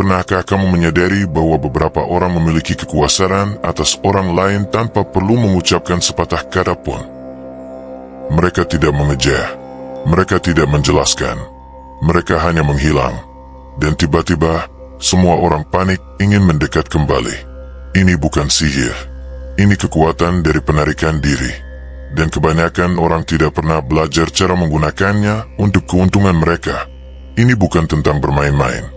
Pernahkah kamu menyadari bahwa beberapa orang memiliki kekuasaan atas orang lain tanpa perlu mengucapkan sepatah kata pun? Mereka tidak mengejar, mereka tidak menjelaskan, mereka hanya menghilang. Dan tiba-tiba, semua orang panik ingin mendekat kembali. Ini bukan sihir, ini kekuatan dari penarikan diri. Dan kebanyakan orang tidak pernah belajar cara menggunakannya untuk keuntungan mereka. Ini bukan tentang bermain-main.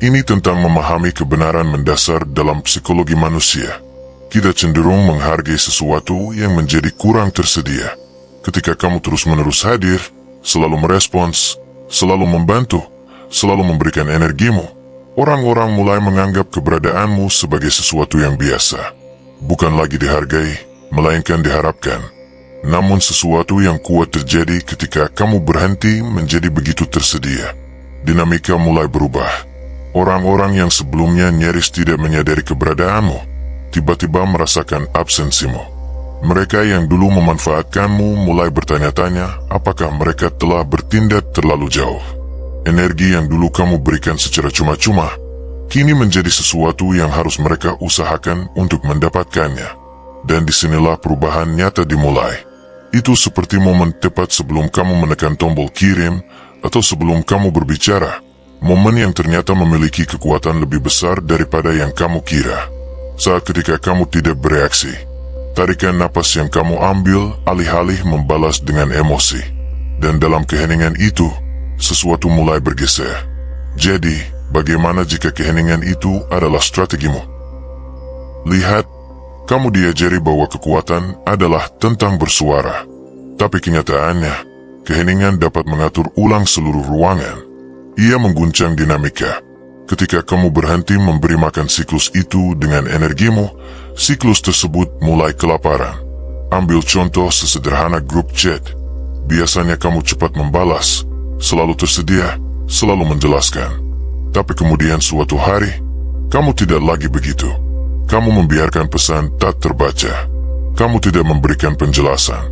Ini tentang memahami kebenaran mendasar dalam psikologi manusia. Kita cenderung menghargai sesuatu yang menjadi kurang tersedia. Ketika kamu terus-menerus hadir, selalu merespons, selalu membantu, selalu memberikan energimu, orang-orang mulai menganggap keberadaanmu sebagai sesuatu yang biasa. Bukan lagi dihargai, melainkan diharapkan. Namun sesuatu yang kuat terjadi ketika kamu berhenti menjadi begitu tersedia. Dinamika mulai berubah. Orang-orang yang sebelumnya nyaris tidak menyadari keberadaanmu, tiba-tiba merasakan absensimu. Mereka yang dulu memanfaatkanmu mulai bertanya-tanya apakah mereka telah bertindak terlalu jauh. Energi yang dulu kamu berikan secara cuma-cuma, kini menjadi sesuatu yang harus mereka usahakan untuk mendapatkannya. Dan disinilah perubahan nyata dimulai. Itu seperti momen tepat sebelum kamu menekan tombol kirim atau sebelum kamu berbicara. Momen yang ternyata memiliki kekuatan lebih besar daripada yang kamu kira. Saat ketika kamu tidak bereaksi, tarikan napas yang kamu ambil alih-alih membalas dengan emosi. Dan dalam keheningan itu, sesuatu mulai bergeser. Jadi, bagaimana jika keheningan itu adalah strategimu? Lihat, kamu diajari bahwa kekuatan adalah tentang bersuara. Tapi kenyataannya, keheningan dapat mengatur ulang seluruh ruangan. Ia mengguncang dinamika. Ketika kamu berhenti memberi makan siklus itu dengan energimu, siklus tersebut mulai kelaparan. Ambil contoh sesederhana grup chat. Biasanya kamu cepat membalas, selalu tersedia, selalu menjelaskan. Tapi kemudian suatu hari, kamu tidak lagi begitu. Kamu membiarkan pesan tak terbaca. Kamu tidak memberikan penjelasan,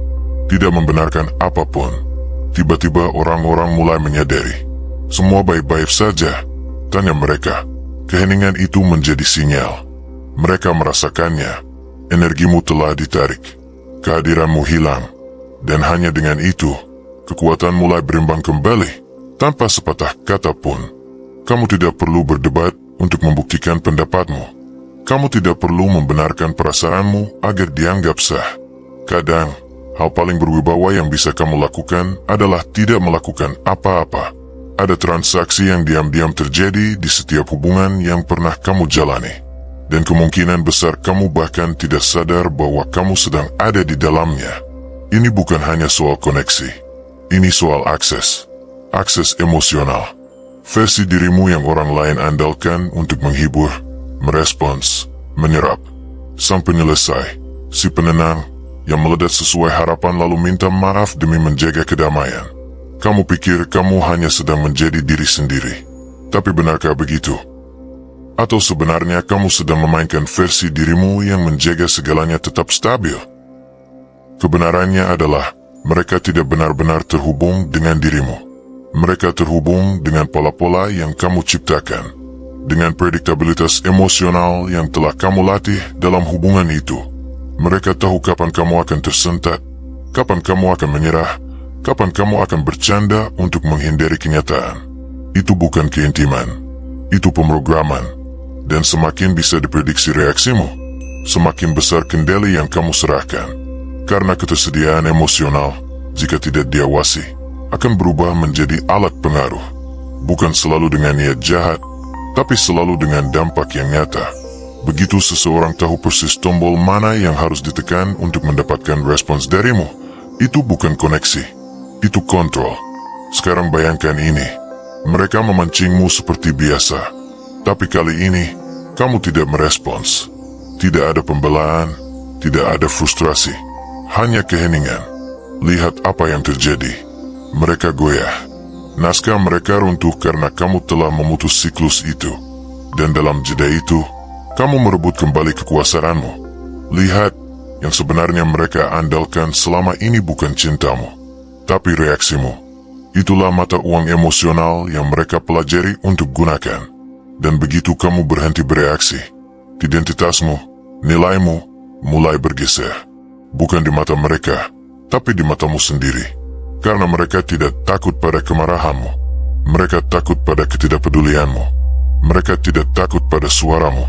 tidak membenarkan apapun. Tiba-tiba orang-orang mulai menyadari. Semua baik-baik saja, tanya mereka. Keheningan itu menjadi sinyal. Mereka merasakannya. Energimu telah ditarik. Kehadiranmu hilang. Dan hanya dengan itu, kekuatan mulai berimbang kembali. Tanpa sepatah kata pun. Kamu tidak perlu berdebat untuk membuktikan pendapatmu. Kamu tidak perlu membenarkan perasaanmu agar dianggap sah. Kadang, hal paling berwibawa yang bisa kamu lakukan adalah tidak melakukan apa-apa. Ada transaksi yang diam-diam terjadi di setiap hubungan yang pernah kamu jalani. Dan kemungkinan besar kamu bahkan tidak sadar bahwa kamu sedang ada di dalamnya. Ini bukan hanya soal koneksi. Ini soal akses. Akses emosional. Versi dirimu yang orang lain andalkan untuk menghibur, merespons, menyerap. Sang penyelesai, si penenang, yang meledak sesuai harapan lalu minta maaf demi menjaga kedamaian. Kamu pikir kamu hanya sedang menjadi diri sendiri. Tapi benarkah begitu? Atau sebenarnya kamu sedang memainkan versi dirimu yang menjaga segalanya tetap stabil? Kebenarannya adalah, mereka tidak benar-benar terhubung dengan dirimu. Mereka terhubung dengan pola-pola yang kamu ciptakan. Dengan prediktabilitas emosional yang telah kamu latih dalam hubungan itu. Mereka tahu kapan kamu akan tersentak, kapan kamu akan menyerah, kapan kamu akan bercanda untuk menghindari kenyataan. Itu bukan keintiman, itu pemrograman. Dan semakin bisa diprediksi reaksimu, semakin besar kendali yang kamu serahkan. Karena ketersediaan emosional, jika tidak diawasi, akan berubah menjadi alat pengaruh. Bukan selalu dengan niat jahat, tapi selalu dengan dampak yang nyata. Begitu seseorang tahu persis tombol mana yang harus ditekan untuk mendapatkan respons darimu, itu bukan koneksi, itu kontrol. Sekarang bayangkan ini, mereka memancingmu seperti biasa, tapi kali ini, kamu tidak merespons. Tidak ada pembelaan, tidak ada frustrasi, hanya keheningan. Lihat apa yang terjadi. Mereka goyah. Naskah mereka runtuh karena kamu telah memutus siklus itu. Dan dalam jeda itu, kamu merebut kembali kekuasaanmu. Lihat, yang sebenarnya mereka andalkan selama ini bukan cintamu, tapi reaksimu. Itulah mata uang emosional yang mereka pelajari untuk gunakan. Dan begitu kamu berhenti bereaksi, identitasmu, nilaimu mulai bergeser. Bukan di mata mereka, tapi di matamu sendiri. Karena mereka tidak takut pada kemarahanmu. Mereka takut pada ketidakpedulianmu. Mereka tidak takut pada suaramu.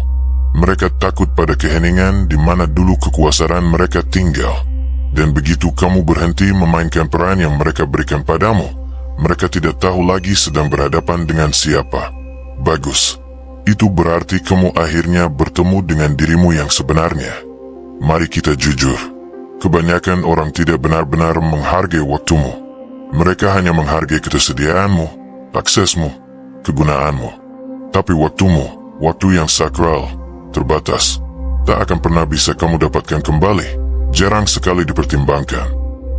Mereka takut pada keheningan di mana dulu kekuasaan mereka tinggal. Dan begitu kamu berhenti memainkan peran yang mereka berikan padamu, mereka tidak tahu lagi sedang berhadapan dengan siapa. Bagus. Itu berarti kamu akhirnya bertemu dengan dirimu yang sebenarnya. Mari kita jujur. Kebanyakan orang tidak benar-benar menghargai waktumu. Mereka hanya menghargai ketersediaanmu, aksesmu, kegunaanmu. Tapi waktumu, waktu yang sakral, terbatas, tak akan pernah bisa kamu dapatkan kembali. Jarang sekali dipertimbangkan.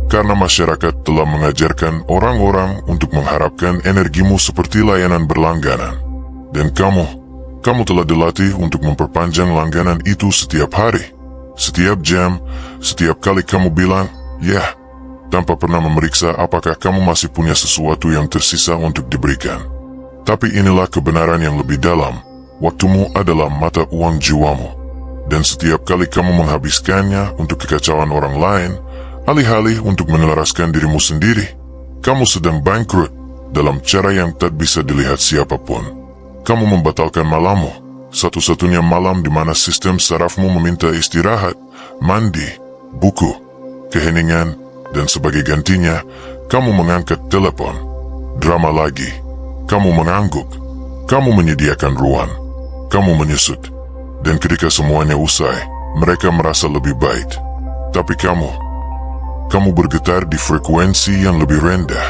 Karena masyarakat telah mengajarkan orang-orang untuk mengharapkan energimu seperti layanan berlangganan. Dan kamu telah dilatih untuk memperpanjang langganan itu setiap hari. Setiap jam, setiap kali kamu bilang, ya, tanpa pernah memeriksa apakah kamu masih punya sesuatu yang tersisa untuk diberikan. Tapi inilah kebenaran yang lebih dalam. Waktumu adalah mata uang jiwamu. Dan setiap kali kamu menghabiskannya untuk kekacauan orang lain, alih-alih untuk menyelaraskan dirimu sendiri, kamu sedang bangkrut dalam cara yang tak bisa dilihat siapapun. Kamu membatalkan malammu, satu-satunya malam di mana sistem sarafmu meminta istirahat, mandi, buku, keheningan, dan sebagai gantinya, kamu mengangkat telepon. Drama lagi. Kamu mengangguk. Kamu menyediakan ruang. Kamu menyusut. Dan ketika semuanya usai, mereka merasa lebih baik. Tapi kamu bergetar di frekuensi yang lebih rendah.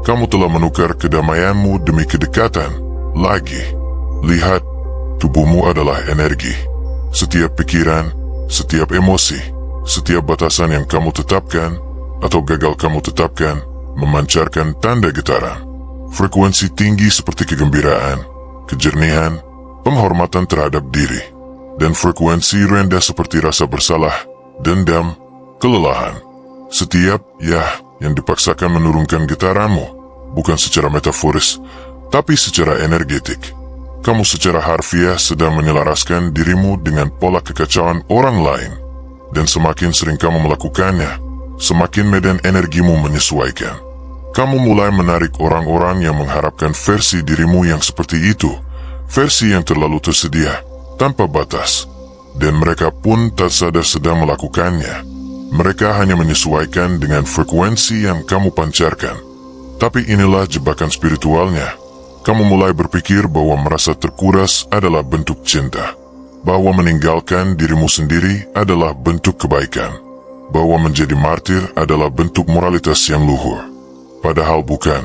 Kamu telah menukar kedamaianmu demi kedekatan. Lagi. Lihat, tubuhmu adalah energi. Setiap pikiran, setiap emosi, setiap batasan yang kamu tetapkan atau gagal kamu tetapkan memancarkan tanda getaran. Frekuensi tinggi seperti kegembiraan, kejernihan, penghormatan terhadap diri, dan frekuensi rendah seperti rasa bersalah, dendam, kelelahan. Setiap yang dipaksakan menurunkan getaranmu, bukan secara metaforis, tapi secara energetik. Kamu secara harfiah sedang menyelaraskan dirimu dengan pola kekacauan orang lain. Dan semakin sering kamu melakukannya, semakin medan energimu menyesuaikan. Kamu mulai menarik orang-orang yang mengharapkan versi dirimu yang seperti itu, versi yang terlalu tersedia, tanpa batas. Dan mereka pun tak sadar sedang melakukannya. Mereka hanya menyesuaikan dengan frekuensi yang kamu pancarkan. Tapi inilah jebakan spiritualnya. Kamu mulai berpikir bahwa merasa terkuras adalah bentuk cinta. Bahwa meninggalkan dirimu sendiri adalah bentuk kebaikan. Bahwa menjadi martir adalah bentuk moralitas yang luhur. Padahal bukan.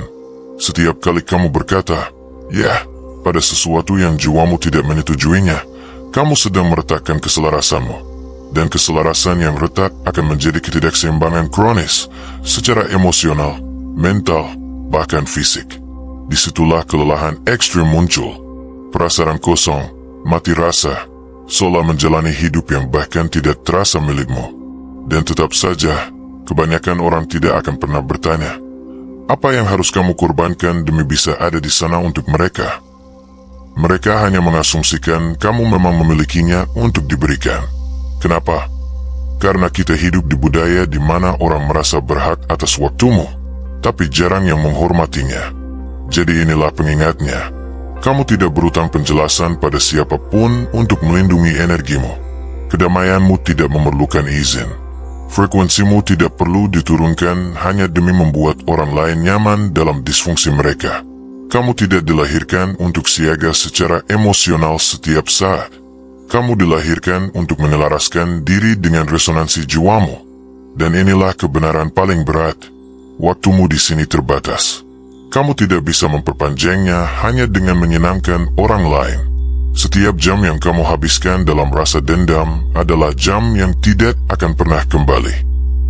Setiap kali kamu berkata, ya, pada sesuatu yang jiwamu tidak menyetujuinya, kamu sedang meretakkan keselarasanmu. Dan keselarasan yang retak akan menjadi ketidakseimbangan kronis secara emosional, mental, bahkan fisik. Disitulah kelelahan ekstrim muncul. Perasaan kosong, mati rasa, seolah menjalani hidup yang bahkan tidak terasa milikmu. Dan tetap saja, kebanyakan orang tidak akan pernah bertanya, apa yang harus kamu korbankan demi bisa ada di sana untuk mereka? Mereka hanya mengasumsikan kamu memang memilikinya untuk diberikan. Kenapa? Karena kita hidup di budaya di mana orang merasa berhak atas waktumu, tapi jarang yang menghormatinya. Jadi inilah pengingatnya. Kamu tidak berutang penjelasan pada siapapun untuk melindungi energimu. Kedamaianmu tidak memerlukan izin. Frekuensimu tidak perlu diturunkan hanya demi membuat orang lain nyaman dalam disfungsi mereka. Kamu tidak dilahirkan untuk siaga secara emosional setiap saat. Kamu dilahirkan untuk menyelaraskan diri dengan resonansi jiwamu. Dan inilah kebenaran paling berat. Waktumu di sini terbatas. Kamu tidak bisa memperpanjangnya hanya dengan menyenangkan orang lain. Setiap jam yang kamu habiskan dalam rasa dendam adalah jam yang tidak akan pernah kembali.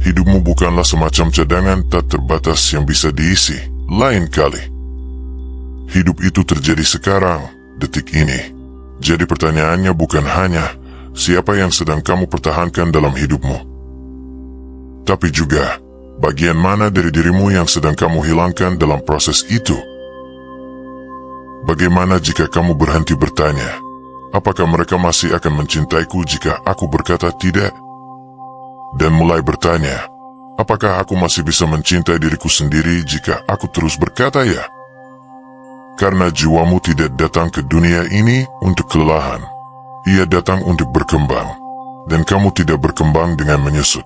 Hidupmu bukanlah semacam cadangan tak terbatas yang bisa diisi lain kali. Hidup itu terjadi sekarang, detik ini. Jadi pertanyaannya bukan hanya siapa yang sedang kamu pertahankan dalam hidupmu, tapi juga bagian mana dari dirimu yang sedang kamu hilangkan dalam proses itu. Bagaimana jika kamu berhenti bertanya, apakah mereka masih akan mencintaiku jika aku berkata tidak? Dan mulai bertanya, apakah aku masih bisa mencintai diriku sendiri jika aku terus berkata ya? Karena jiwamu tidak datang ke dunia ini untuk kelelahan. Ia datang untuk berkembang. Dan kamu tidak berkembang dengan menyusut.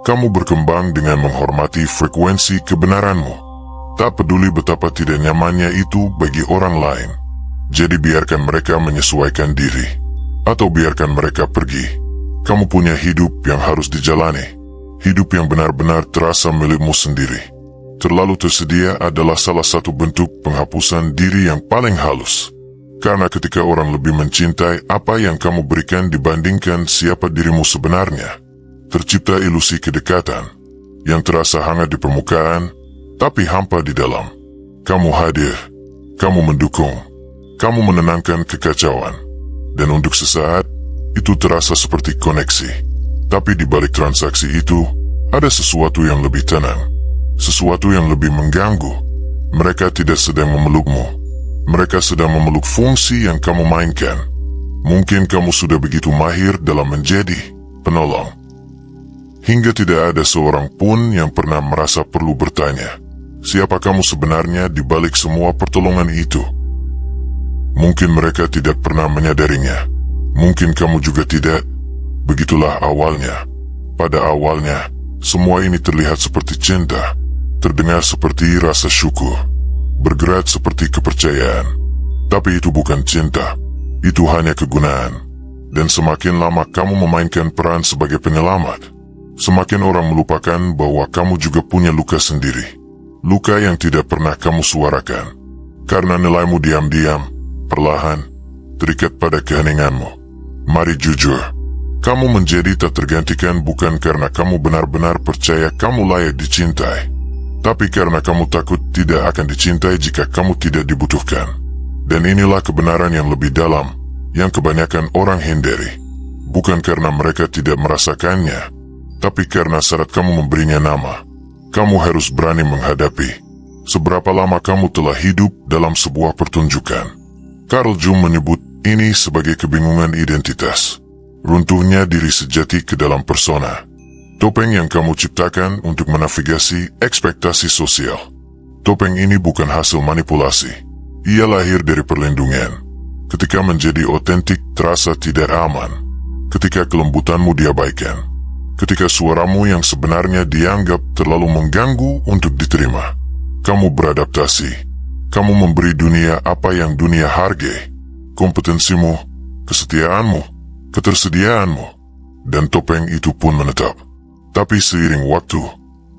Kamu berkembang dengan menghormati frekuensi kebenaranmu. Tak peduli betapa tidak nyamannya itu bagi orang lain. Jadi biarkan mereka menyesuaikan diri. Atau biarkan mereka pergi. Kamu punya hidup yang harus dijalani. Hidup yang benar-benar terasa milikmu sendiri. Terlalu tersedia adalah salah satu bentuk penghapusan diri yang paling halus. Karena ketika orang lebih mencintai apa yang kamu berikan dibandingkan siapa dirimu sebenarnya, tercipta ilusi kedekatan yang terasa hangat di permukaan, tapi hampa di dalam. Kamu hadir, kamu mendukung, kamu menenangkan kekacauan, dan untuk sesaat, itu terasa seperti koneksi. Tapi di balik transaksi itu, ada sesuatu yang lebih tenang, sesuatu yang lebih mengganggu. Mereka tidak sedang memelukmu. Mereka sedang memeluk fungsi yang kamu mainkan. Mungkin kamu sudah begitu mahir dalam menjadi penolong, hingga tidak ada seorang pun yang pernah merasa perlu bertanya, siapa kamu sebenarnya di balik semua pertolongan itu? Mungkin mereka tidak pernah menyadarinya. Mungkin kamu juga tidak. Begitulah awalnya. Pada awalnya, semua ini terlihat seperti cinta, terdengar seperti rasa syukur, bergerak seperti kepercayaan. Tapi itu bukan cinta. Itu hanya kegunaan. Dan semakin lama kamu memainkan peran sebagai penyelamat, semakin orang melupakan bahwa kamu juga punya luka sendiri. Luka yang tidak pernah kamu suarakan. Karena nilaimu diam-diam, perlahan, terikat pada keheninganmu. Mari jujur, kamu menjadi tak tergantikan bukan karena kamu benar-benar percaya kamu layak dicintai, tapi karena kamu takut tidak akan dicintai jika kamu tidak dibutuhkan. Dan inilah kebenaran yang lebih dalam, yang kebanyakan orang hindari. Bukan karena mereka tidak merasakannya, tapi karena saat kamu memberinya nama, kamu harus berani menghadapi seberapa lama kamu telah hidup dalam sebuah pertunjukan. Carl Jung menyebut ini sebagai kebingungan identitas. Runtuhnya diri sejati ke dalam persona. Topeng yang kamu ciptakan untuk menavigasi ekspektasi sosial. Topeng ini bukan hasil manipulasi. Ia lahir dari perlindungan. Ketika menjadi otentik terasa tidak aman. Ketika kelembutanmu diabaikan. Ketika suaramu yang sebenarnya dianggap terlalu mengganggu untuk diterima. Kamu beradaptasi. Kamu memberi dunia apa yang dunia hargai. Kompetensimu, kesetiaanmu, ketersediaanmu. Dan topeng itu pun menetap. Tapi seiring waktu,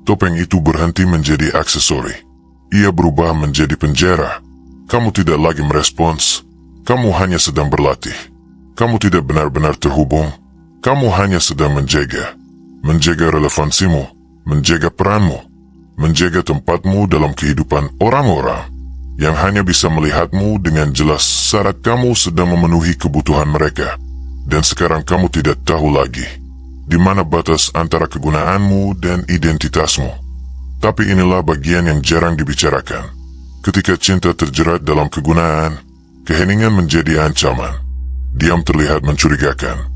topeng itu berhenti menjadi aksesori. Ia berubah menjadi penjara. Kamu tidak lagi merespons. Kamu hanya sedang berlatih. Kamu tidak benar-benar terhubung. Kamu hanya sedang menjaga. Menjaga relevansimu, menjaga peranmu, menjaga tempatmu dalam kehidupan orang-orang yang hanya bisa melihatmu dengan jelas saat kamu sedang memenuhi kebutuhan mereka. Dan sekarang kamu tidak tahu lagi di mana batas antara kegunaanmu dan identitasmu. Tapi inilah bagian yang jarang dibicarakan. Ketika cinta terjerat dalam kegunaan, keheningan menjadi ancaman. Diam terlihat mencurigakan.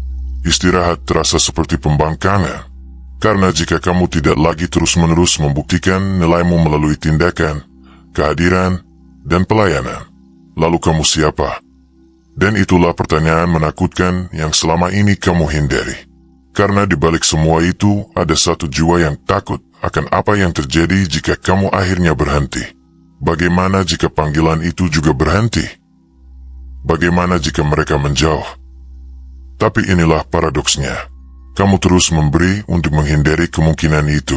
Istirahat terasa seperti pembangkangan. Karena jika kamu tidak lagi terus-menerus membuktikan nilaimu melalui tindakan, kehadiran, dan pelayanan, lalu kamu siapa? Dan itulah pertanyaan menakutkan yang selama ini kamu hindari. Karena di balik semua itu ada satu jiwa yang takut akan apa yang terjadi jika kamu akhirnya berhenti. Bagaimana jika panggilan itu juga berhenti? Bagaimana jika mereka menjauh? Tapi inilah paradoksnya. Kamu terus memberi untuk menghindari kemungkinan itu.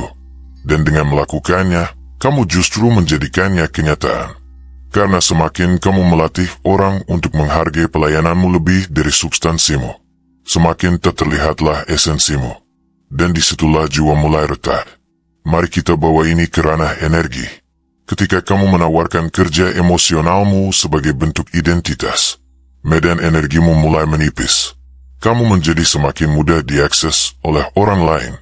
Dan dengan melakukannya, kamu justru menjadikannya kenyataan. Karena semakin kamu melatih orang untuk menghargai pelayananmu lebih dari substansimu, semakin tak terlihatlah esensimu. Dan disitulah jiwa mulai retak. Mari kita bawa ini ke ranah energi. Ketika kamu menawarkan kerja emosionalmu sebagai bentuk identitas, medan energimu mulai menipis. Kamu menjadi semakin mudah diakses oleh orang lain,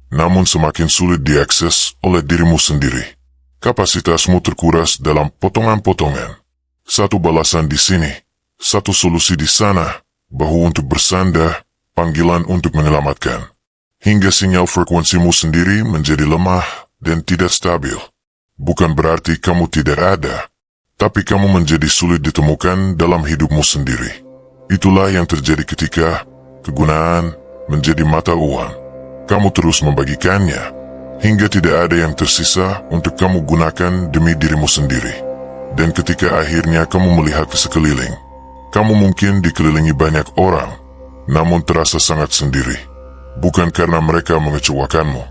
namun semakin sulit diakses oleh dirimu sendiri. Kapasitasmu terkuras dalam potongan-potongan. Satu balasan di sini, satu solusi di sana, bahu untuk bersandar, panggilan untuk menyelamatkan. Hingga sinyal frekuensimu sendiri menjadi lemah dan tidak stabil. Bukan berarti kamu tidak ada, tapi kamu menjadi sulit ditemukan dalam hidupmu sendiri. Itulah yang terjadi ketika kegunaan menjadi mata uang. Kamu terus membagikannya, hingga tidak ada yang tersisa untuk kamu gunakan demi dirimu sendiri. Dan ketika akhirnya kamu melihat ke sekeliling, kamu mungkin dikelilingi banyak orang, namun terasa sangat sendiri. Bukan karena mereka mengecewakanmu,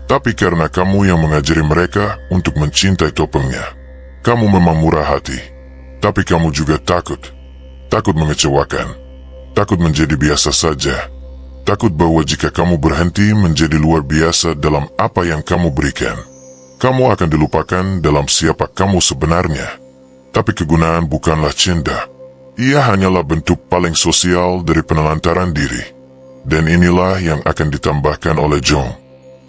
tapi karena kamu yang mengajari mereka untuk mencintai topengnya. Kamu memang murah hati, tapi kamu juga takut. Takut mengecewakan, takut menjadi biasa saja. Takut bahwa jika kamu berhenti menjadi luar biasa dalam apa yang kamu berikan, kamu akan dilupakan dalam siapa kamu sebenarnya. Tapi kegunaan bukanlah cinta. Ia hanyalah bentuk paling sosial dari penelantaran diri. Dan inilah yang akan ditambahkan oleh Jung.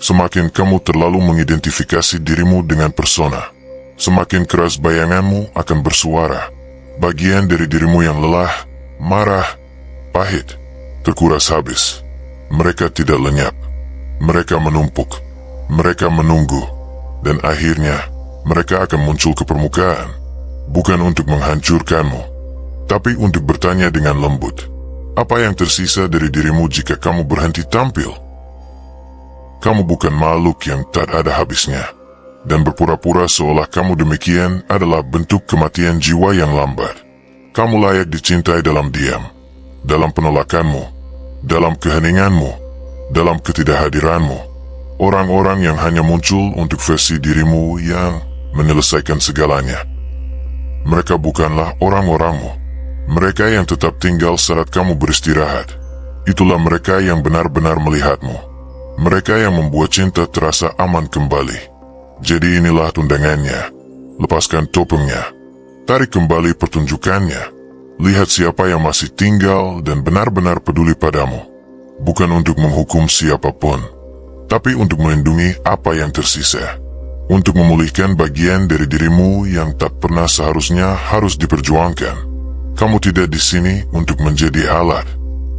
Semakin kamu terlalu mengidentifikasi dirimu dengan persona, semakin keras bayanganmu akan bersuara. Bagian dari dirimu yang lelah, marah, pahit, terkuras habis. Mereka tidak lenyap. Mereka menumpuk. Mereka menunggu. Dan akhirnya, mereka akan muncul ke permukaan. Bukan untuk menghancurkanmu, tapi untuk bertanya dengan lembut. Apa yang tersisa dari dirimu jika kamu berhenti tampil? Kamu bukan makhluk yang tak ada habisnya. Dan berpura-pura seolah kamu demikian adalah bentuk kematian jiwa yang lambat. Kamu layak dicintai dalam diam, dalam penolakanmu, dalam keheninganmu, dalam ketidakhadiranmu. Orang-orang yang hanya muncul untuk versi dirimu yang menyelesaikan segalanya. Mereka bukanlah orang-orangmu. Mereka yang tetap tinggal saat kamu beristirahat. Itulah mereka yang benar-benar melihatmu. Mereka yang membuat cinta terasa aman kembali. Jadi inilah tundangannya. Lepaskan topengnya. Tarik kembali pertunjukannya. Lihat siapa yang masih tinggal dan benar-benar peduli padamu. Bukan untuk menghukum siapapun, tapi untuk melindungi apa yang tersisa. Untuk memulihkan bagian dari dirimu yang tak pernah seharusnya harus diperjuangkan. Kamu tidak di sini untuk menjadi alat.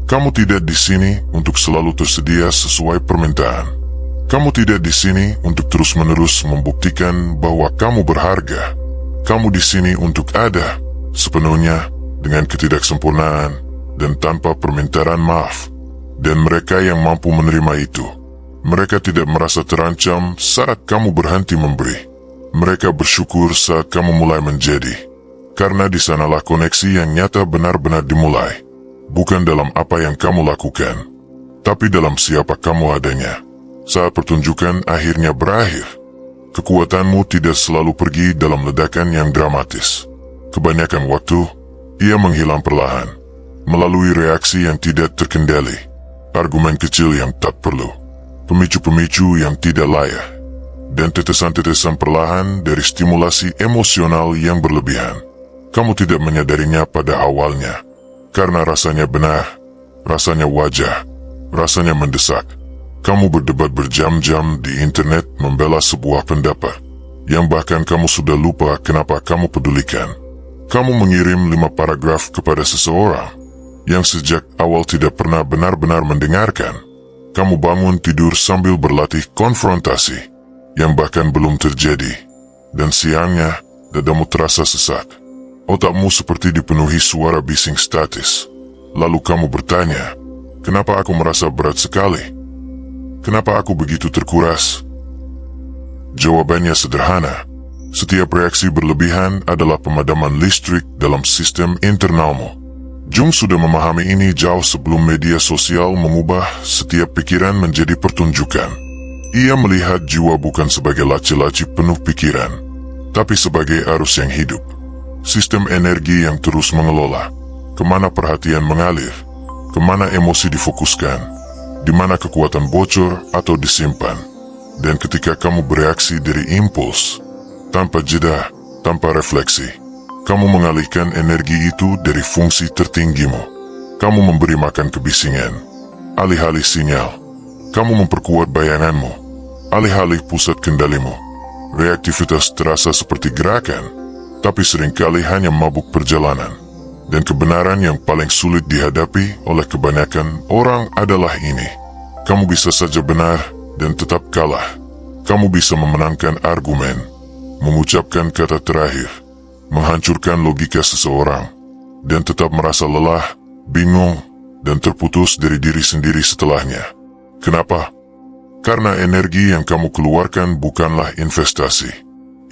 Kamu tidak di sini untuk selalu tersedia sesuai permintaan. Kamu tidak di sini untuk terus-menerus membuktikan bahwa kamu berharga. Kamu di sini untuk ada sepenuhnya dengan ketidaksempurnaan dan tanpa permintaan maaf. Dan mereka yang mampu menerima itu, mereka tidak merasa terancam saat kamu berhenti memberi. Mereka bersyukur saat kamu mulai menjadi. Karena di sanalah koneksi yang nyata benar-benar dimulai. Bukan dalam apa yang kamu lakukan, tapi dalam siapa kamu adanya. Saat pertunjukan akhirnya berakhir, kekuatanmu tidak selalu pergi dalam ledakan yang dramatis. Kebanyakan waktu, ia menghilang perlahan, melalui reaksi yang tidak terkendali, argumen kecil yang tak perlu, pemicu-pemicu yang tidak layak, dan tetesan-tetesan perlahan dari stimulasi emosional yang berlebihan. Kamu tidak menyadarinya pada awalnya, karena rasanya benar, rasanya wajar, rasanya mendesak. Kamu berdebat berjam-jam di internet membela sebuah pendapat, yang bahkan kamu sudah lupa kenapa kamu pedulikan. Kamu mengirim 5 paragraf kepada seseorang, yang sejak awal tidak pernah benar-benar mendengarkan. Kamu bangun tidur sambil berlatih konfrontasi, yang bahkan belum terjadi. Dan siangnya, dadamu terasa sesak. Otakmu seperti dipenuhi suara bising statis. Lalu kamu bertanya, kenapa aku merasa berat sekali? Kenapa aku begitu terkuras? Jawabannya sederhana. Setiap reaksi berlebihan adalah pemadaman listrik dalam sistem internalmu. Jung sudah memahami ini jauh sebelum media sosial mengubah setiap pikiran menjadi pertunjukan. Ia melihat jiwa bukan sebagai laci-laci penuh pikiran, tapi sebagai arus yang hidup. Sistem energi yang terus mengelola, kemana perhatian mengalir, kemana emosi difokuskan, di mana kekuatan bocor atau disimpan. Dan ketika kamu bereaksi dari impuls, tanpa jeda, tanpa refleksi, kamu mengalihkan energi itu dari fungsi tertinggimu. Kamu memberi makan kebisingan, alih-alih sinyal. Kamu memperkuat bayanganmu, alih-alih pusat kendalimu. Reaktivitas terasa seperti gerakan, tapi seringkali hanya mabuk perjalanan. Dan kebenaran yang paling sulit dihadapi oleh kebanyakan orang adalah ini. Kamu bisa saja benar dan tetap kalah. Kamu bisa memenangkan argumen, mengucapkan kata terakhir, menghancurkan logika seseorang, dan tetap merasa lelah, bingung, dan terputus dari diri sendiri setelahnya. Kenapa? Karena energi yang kamu keluarkan bukanlah investasi.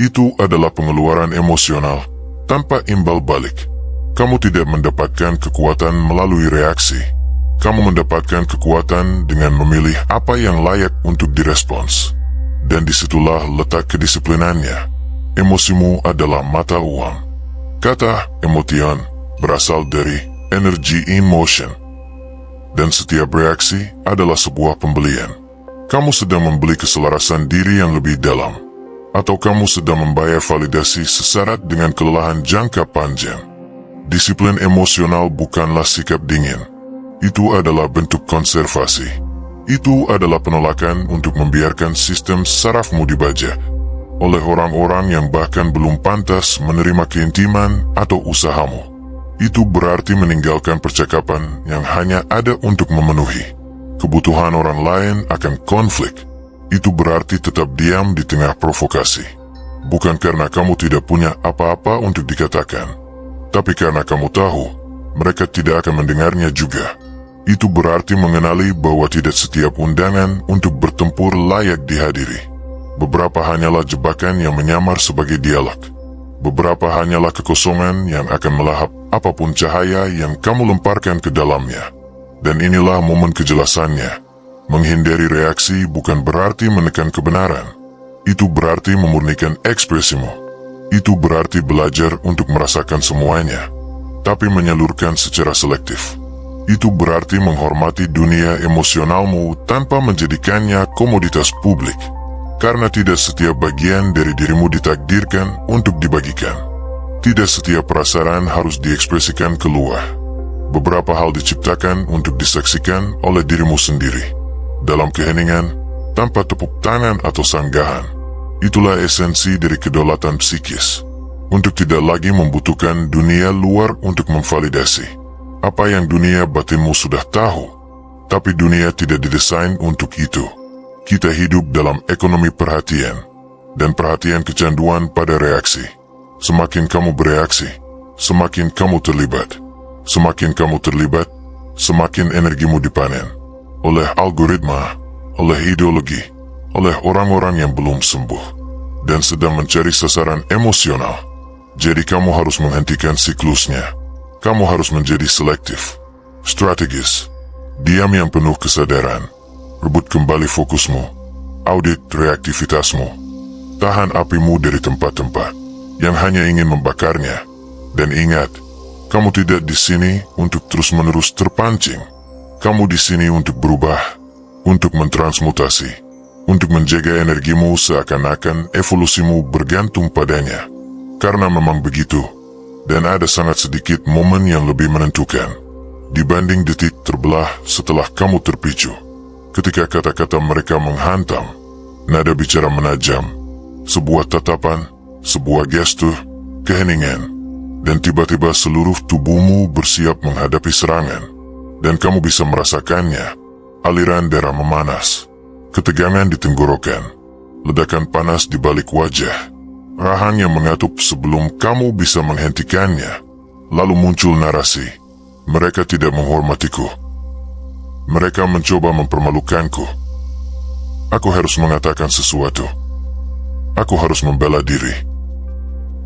Itu adalah pengeluaran emosional tanpa imbal balik. Kamu tidak mendapatkan kekuatan melalui reaksi. Kamu mendapatkan kekuatan dengan memilih apa yang layak untuk direspons. Dan disitulah letak kedisiplinannya. Emosimu adalah mata uang. Kata emotion berasal dari energy in motion. Dan setiap reaksi adalah sebuah pembelian. Kamu sedang membeli keselarasan diri yang lebih dalam, atau kamu sedang membayar validasi sesyarat dengan kelelahan jangka panjang. Disiplin emosional bukanlah sikap dingin. Itu adalah bentuk konservasi. Itu adalah penolakan untuk membiarkan sistem sarafmu dibajak oleh orang-orang yang bahkan belum pantas menerima keintiman atau usahamu. Itu berarti meninggalkan percakapan yang hanya ada untuk memenuhi kebutuhan orang lain akan konflik. Itu berarti tetap diam di tengah provokasi. Bukan karena kamu tidak punya apa-apa untuk dikatakan, tapi karena kamu tahu mereka tidak akan mendengarnya juga. Itu berarti mengenali bahwa tidak setiap undangan untuk bertempur layak dihadiri. Beberapa hanyalah jebakan yang menyamar sebagai dialog. Beberapa hanyalah kekosongan yang akan melahap apapun cahaya yang kamu lemparkan ke dalamnya. Dan inilah momen kejelasannya. Menghindari reaksi bukan berarti menekan kebenaran. Itu berarti memurnikan ekspresimu. Itu berarti belajar untuk merasakan semuanya, tapi menyalurkan secara selektif. Itu berarti menghormati dunia emosionalmu tanpa menjadikannya komoditas publik. Karena tidak setiap bagian dari dirimu ditakdirkan untuk dibagikan. Tidak setiap perasaan harus diekspresikan keluar. Beberapa hal diciptakan untuk disaksikan oleh dirimu sendiri. Dalam keheningan, tanpa tepuk tangan atau sanggahan. Itulah esensi dari kedaulatan psikis. Untuk tidak lagi membutuhkan dunia luar untuk memvalidasi apa yang dunia batinmu sudah tahu. Tapi dunia tidak didesain untuk itu. Kita hidup dalam ekonomi perhatian, dan perhatian kecanduan pada reaksi. Semakin kamu bereaksi, semakin kamu terlibat. Semakin kamu terlibat, semakin energimu dipanen. Oleh algoritma, oleh ideologi, oleh orang-orang yang belum sembuh, dan sedang mencari sasaran emosional. Jadi kamu harus menghentikan siklusnya. Kamu harus menjadi selektif, strategis, diam yang penuh kesadaran. Rebut kembali fokusmu, audit reaktivitasmu, tahan apimu dari tempat-tempat yang hanya ingin membakarnya. Dan ingat, kamu tidak di sini untuk terus-menerus terpancing. Kamu di sini untuk berubah, untuk mentransmutasi, untuk menjaga energimu seakan-akan evolusimu bergantung padanya. Karena memang begitu, dan ada sangat sedikit momen yang lebih menentukan dibanding detik terbelah setelah kamu terpicu. Ketika kata-kata mereka menghantam, nada bicara menajam, sebuah tatapan, sebuah gestur, keheningan, dan tiba-tiba seluruh tubuhmu bersiap menghadapi serangan, dan kamu bisa merasakannya. Aliran darah memanas, ketegangan di tenggorokan, ledakan panas di balik wajah, rahan yang mengatup sebelum kamu bisa menghentikannya. Lalu muncul narasi, mereka tidak menghormatiku. Mereka mencoba mempermalukanku. Aku harus mengatakan sesuatu. Aku harus membela diri.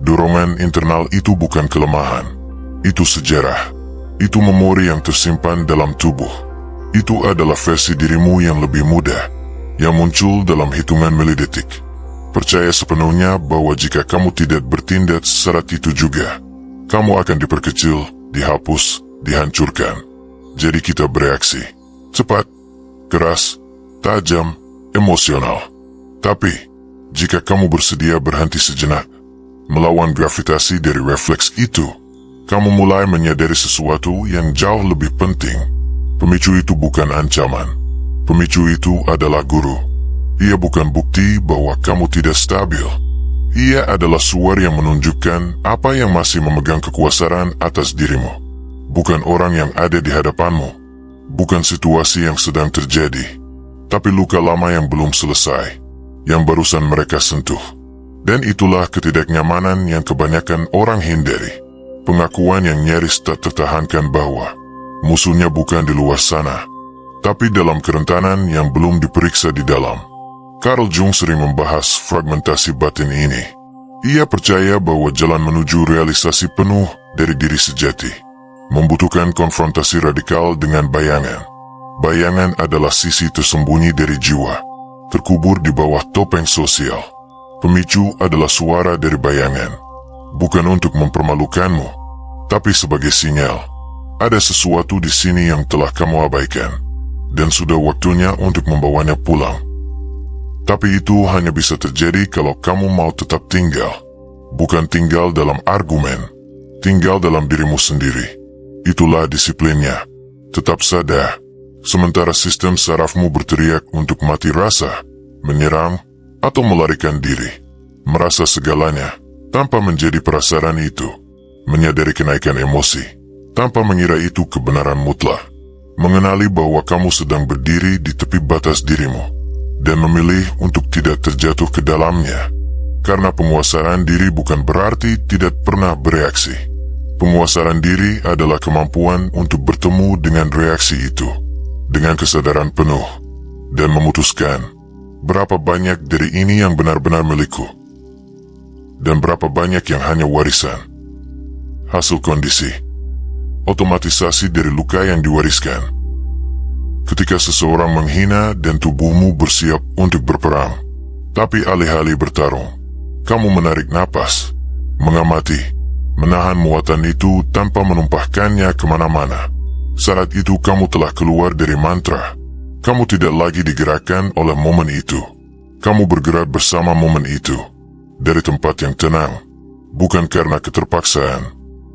Dorongan internal itu bukan kelemahan. Itu sejarah. Itu memori yang tersimpan dalam tubuh. Itu adalah versi dirimu yang lebih muda, yang muncul dalam hitungan milidetik. Percaya sepenuhnya bahwa jika kamu tidak bertindak syarat itu juga, kamu akan diperkecil, dihapus, dihancurkan. Jadi kita bereaksi. Cepat, keras, tajam, emosional. Tapi, jika kamu bersedia berhenti sejenak, melawan gravitasi dari refleks itu, kamu mulai menyadari sesuatu yang jauh lebih penting. Pemicu itu bukan ancaman. Pemicu itu adalah guru. Ia bukan bukti bahwa kamu tidak stabil. Ia adalah suara yang menunjukkan apa yang masih memegang kekuasaan atas dirimu. Bukan orang yang ada di hadapanmu. Bukan situasi yang sedang terjadi. Tapi luka lama yang belum selesai. Yang barusan mereka sentuh. Dan itulah ketidaknyamanan yang kebanyakan orang hindari. Pengakuan yang nyaris tak tertahankan bahwa musuhnya bukan di luar sana, tapi dalam kerentanan yang belum diperiksa di dalam. Carl Jung sering membahas fragmentasi batin ini. Ia percaya bahwa jalan menuju realisasi penuh dari diri sejati membutuhkan konfrontasi radikal dengan bayangan. Bayangan adalah sisi tersembunyi dari jiwa, terkubur di bawah topeng sosial. Pemicu adalah suara dari bayangan. Bukan untuk mempermalukanmu, tapi sebagai sinyal. Ada sesuatu di sini yang telah kamu abaikan, dan sudah waktunya untuk membawanya pulang. Tapi itu hanya bisa terjadi kalau kamu mau tetap tinggal. Bukan tinggal dalam argumen, tinggal dalam dirimu sendiri. Itulah disiplinnya. Tetap sadar, sementara sistem sarafmu berteriak untuk mati rasa, menyerang, atau melarikan diri. Merasa segalanya, tanpa menjadi prasaran itu, menyadari kenaikan emosi, tanpa mengira itu kebenaran mutlak, mengenali bahwa kamu sedang berdiri di tepi batas dirimu, dan memilih untuk tidak terjatuh ke dalamnya, karena penguasaan diri bukan berarti tidak pernah bereaksi. Penguasaan diri adalah kemampuan untuk bertemu dengan reaksi itu, dengan kesadaran penuh, dan memutuskan, berapa banyak dari ini yang benar-benar milikku, dan berapa banyak yang hanya warisan. Hasil kondisi otomatisasi dari luka yang diwariskan. Ketika seseorang menghina dan tubuhmu bersiap untuk berperang, tapi alih-alih bertarung, kamu menarik napas, mengamati, menahan muatan itu tanpa menumpahkannya kemana-mana. Saat itu kamu telah keluar dari mantra. Kamu tidak lagi digerakkan oleh momen itu. Kamu bergerak bersama momen itu. Dari tempat yang tenang, bukan karena keterpaksaan.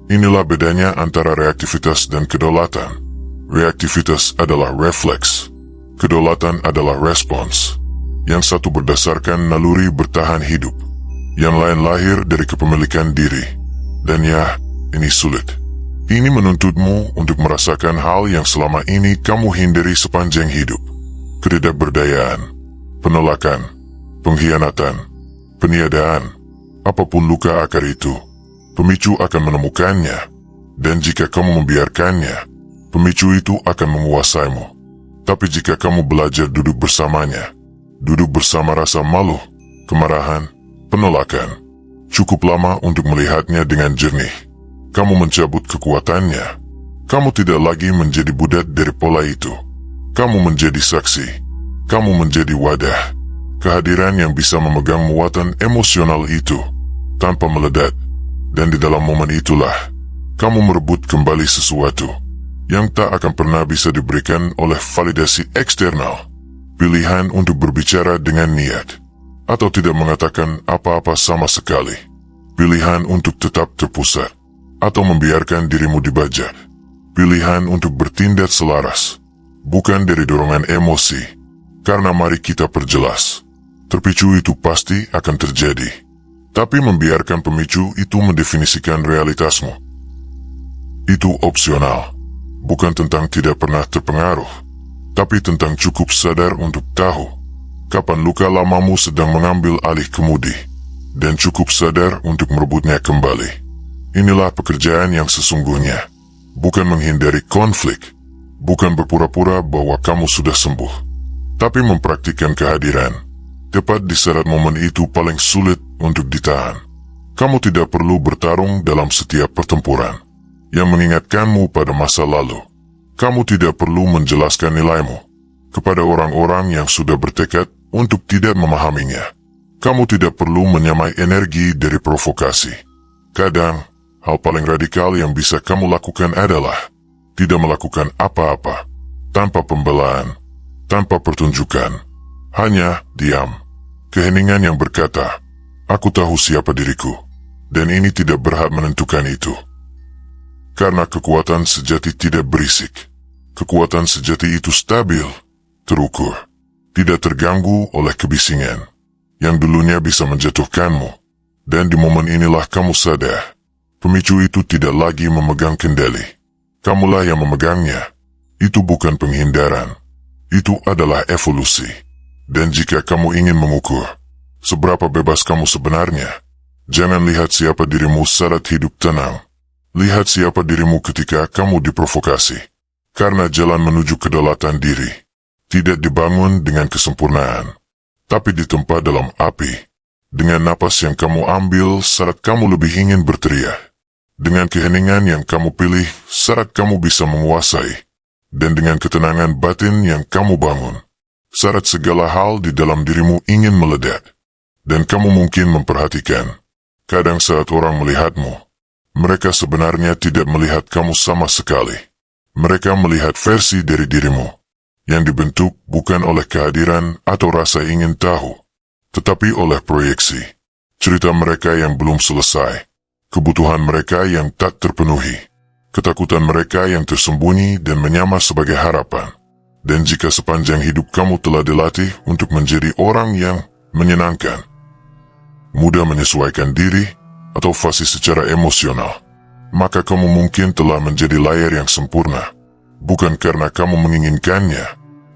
Inilah bedanya antara reaktivitas dan kedaulatan. Reaktivitas adalah refleks. Kedaulatan adalah respons. Yang satu berdasarkan naluri bertahan hidup. Yang lain lahir dari kepemilikan diri. Dan ya, ini sulit. Ini menuntutmu untuk merasakan hal yang selama ini kamu hindari sepanjang hidup. Ketidakberdayaan, penolakan, pengkhianatan, peniadaan, apapun luka akar itu, pemicu akan menemukannya. Dan jika kamu membiarkannya, pemicu itu akan menguasaimu. Tapi jika kamu belajar duduk bersamanya, duduk bersama rasa malu, kemarahan, penolakan, cukup lama untuk melihatnya dengan jernih. Kamu mencabut kekuatannya. Kamu tidak lagi menjadi budak dari pola itu. Kamu menjadi saksi. Kamu menjadi wadah. Kehadiran yang bisa memegang muatan emosional itu tanpa meledak. Dan di dalam momen itulah kamu merebut kembali sesuatu yang tak akan pernah bisa diberikan oleh validasi eksternal. Pilihan untuk berbicara dengan niat atau tidak mengatakan apa-apa sama sekali. Pilihan untuk tetap terpusat atau membiarkan dirimu dibajak. Pilihan untuk bertindak selaras, bukan dari dorongan emosi. Karena mari kita perjelas, terpicu itu pasti akan terjadi. Tapi membiarkan pemicu itu mendefinisikan realitasmu. Itu opsional, bukan tentang tidak pernah terpengaruh, tapi tentang cukup sadar untuk tahu kapan luka lamamu sedang mengambil alih kemudi, dan cukup sadar untuk merebutnya kembali. Inilah pekerjaan yang sesungguhnya, bukan menghindari konflik, bukan berpura-pura bahwa kamu sudah sembuh, tapi mempraktikkan kehadiran, tepat di saat momen itu paling sulit untuk ditahan. Kamu tidak perlu bertarung dalam setiap pertempuran yang mengingatkanmu pada masa lalu. Kamu tidak perlu menjelaskan nilaimu kepada orang-orang yang sudah bertekad untuk tidak memahaminya. Kamu tidak perlu menyamai energi dari provokasi. Kadang, hal paling radikal yang bisa kamu lakukan adalah tidak melakukan apa-apa, tanpa pembelaan, tanpa pertunjukan, hanya diam. Keheningan yang berkata, aku tahu siapa diriku, dan ini tidak berhak menentukan itu. Karena kekuatan sejati tidak berisik. Kekuatan sejati itu stabil, terukur, tidak terganggu oleh kebisingan, yang dulunya bisa menjatuhkanmu, Dan di momen inilah kamu sadar, pemicu itu tidak lagi memegang kendali. Kamulah yang memegangnya. Itu bukan penghindaran. Itu adalah evolusi. Dan jika kamu ingin mengukur seberapa bebas kamu sebenarnya, jangan lihat siapa dirimu saat hidup tenang. Lihat siapa dirimu ketika kamu diprovokasi. Karena jalan menuju kedaulatan diri tidak dibangun dengan kesempurnaan, tapi ditempa dalam api. Dengan napas yang kamu ambil saat kamu lebih ingin berteriak. Dengan keheningan yang kamu pilih saat kamu bisa menguasai. Dan dengan ketenangan batin yang kamu bangun saat segala hal di dalam dirimu ingin meledak. Dan kamu mungkin memperhatikan, kadang saat orang melihatmu, mereka sebenarnya tidak melihat kamu sama sekali. Mereka melihat versi dari dirimu, yang dibentuk bukan oleh kehadiran atau rasa ingin tahu, tetapi oleh proyeksi. Cerita mereka yang belum selesai, kebutuhan mereka yang tak terpenuhi, ketakutan mereka yang tersembunyi dan menyamar sebagai harapan. Dan jika sepanjang hidup kamu telah dilatih untuk menjadi orang yang menyenangkan, mudah menyesuaikan diri, atau fasih secara emosional, maka kamu mungkin telah menjadi layar yang sempurna, bukan karena kamu menginginkannya,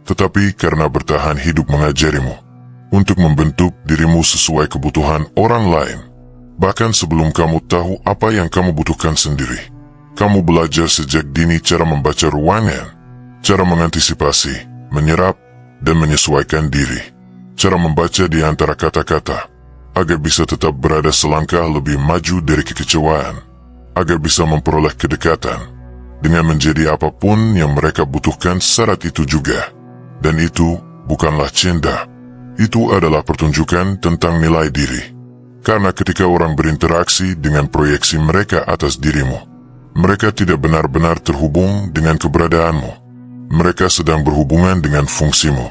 tetapi karena bertahan hidup mengajarimu untuk membentuk dirimu sesuai kebutuhan orang lain. Bahkan sebelum kamu tahu apa yang kamu butuhkan sendiri, kamu belajar sejak dini cara membaca ruangan, cara mengantisipasi, menyerap, dan menyesuaikan diri, cara membaca di antara kata-kata, agar bisa tetap berada selangkah lebih maju dari kekecewaan, agar bisa memperoleh kedekatan, dengan menjadi apapun yang mereka butuhkan saat itu juga. Dan itu bukanlah cinta, itu adalah pertunjukan tentang nilai diri. Karena ketika orang berinteraksi dengan proyeksi mereka atas dirimu, mereka tidak benar-benar terhubung dengan keberadaanmu. Mereka sedang berhubungan dengan fungsimu,